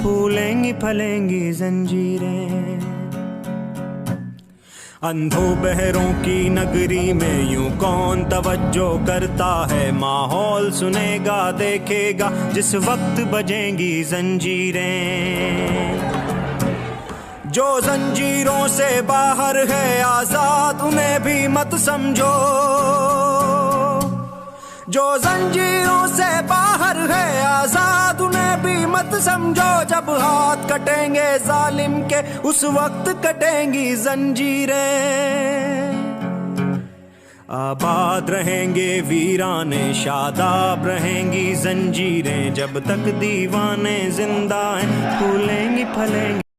फूलेंगी फलेंगी जंजीरें। अंधों बहरों की नगरी में यूं कौन तवज्जो करता है, माहौल सुनेगा देखेगा जिस वक्त बजेंगी जंजीरें। जो जंजीरों से बाहर है आजाद उन्हें भी मत समझो, जो जंजीरों से बाहर है आजाद उन्हें भी मत समझो। जब हाथ कटेंगे जालिम के उस वक्त कटेंगी जंजीरें। आबाद रहेंगे वीराने शादाब रहेंगी जंजीरें, जब तक दीवाने जिंदा हैं फूलेंगी फलेंगी।